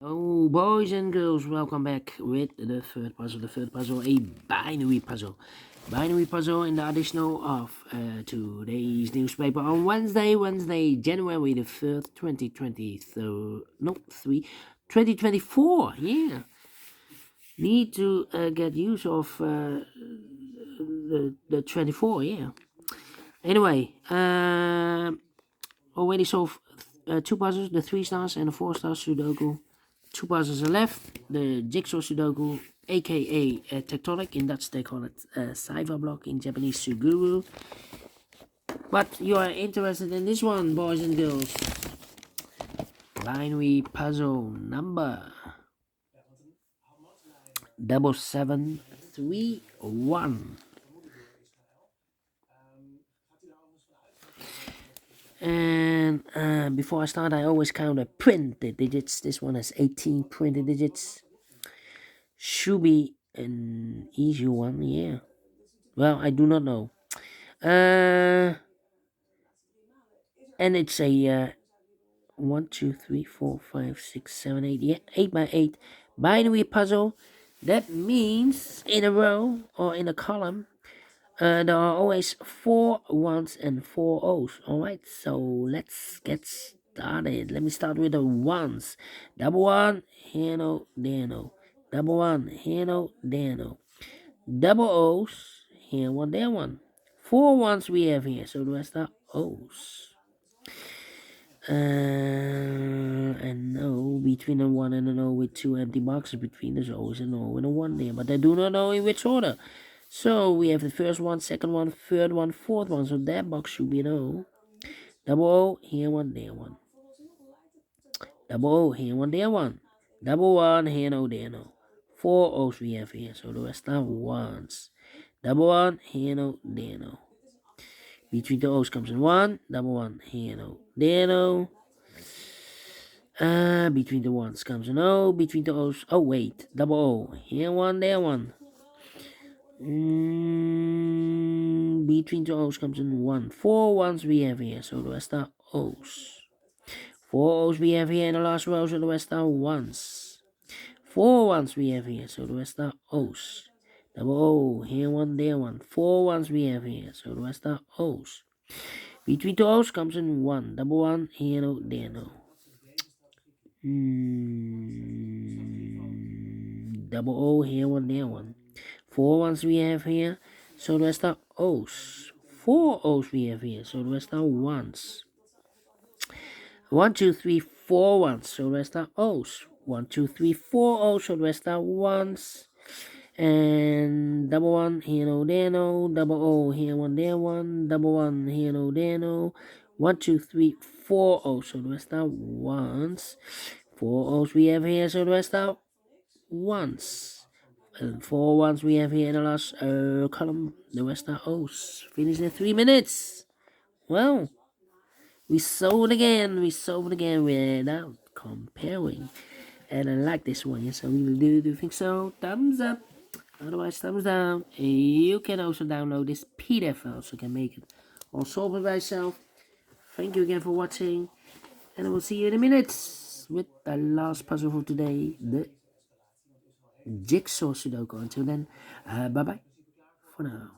Oh, boys and girls, welcome back with the third puzzle. The third puzzle, a binary puzzle. Binary puzzle in the additional of today's newspaper on Wednesday, January the 3rd, 2024. Yeah. Need to get use of the 24, yeah. Anyway, already solved two puzzles, the 3 stars and the 4 stars Sudoku. 2 puzzles are left, the Jigsaw Sudoku, aka Tectonic, in Dutch they call it Cypher Block, in Japanese Suguru. But you are interested in this one, boys and girls. Binary puzzle number 7731. And before I start, I always count the printed digits. This one has 18 printed digits. Should be an easy one, yeah. Well, I do not know. And it's a 1, 2, 3, 4, 5, 6, 7, 8. Yeah, 8 by 8 binary puzzle. That means in a row or in a column, there are always 4 1s and 4 O's. Alright, so let's get started. Let me start with the 1s. Double 1, here no, there no. Double 1, here no, there no. Double O's, here one, there one. 4 1s we have here, so the rest are O's. And no, between a 1 and an O with 2 empty boxes between, there's always an O and a 1 there, but I do not know in which order. So we have the first one, second one, third one, fourth one, so that box should be an O. Double O, here one, there one. Double O, here one, there one. Double 1, here no, there no. 4 O's we have here, so the rest are 1s. Double 1, here no, there no. Between the O's comes in 1, double 1, here no, there no. Between the 1s comes an O, between the O's, oh wait, double O, here one, there one. Between the O's comes in 1. 4 1s we have here, so the rest are O's. 4 O's we have here in the last row, so the rest are 1s. 4 1s we have here, so the rest are O's. Double O, here one, there one. 4 1s we have here, so the rest are O's. Between the O's comes in 1. Double 1, here no, there no. Double O, here one, there one. 4 1s we have here, so the rest are O's. 4 O's we have here, so the rest are 1s. 1, 2, 3, 4 1s, so the rest are O's. 1, 2, 3, 4 O's, so the rest are 1s. And double 1, here no, there no. Double O, here one, there one. Double 1, here no, there no. 1, 2, 3, 4 O's, so the rest are 1s. 4 O's we have here, so the rest are 1s. And 4 1s we have here in the last column, the rest are O's. Finished in 3 minutes. Well, we solved again without comparing. And I like this one, yes, I really do think so. Thumbs up, otherwise thumbs down. You can also download this PDF file, so you can make it all solve it by yourself. Thank you again for watching, and I will see you in a minute with the last puzzle for today, the Jigsaw Sudoku. Until then, bye bye for now.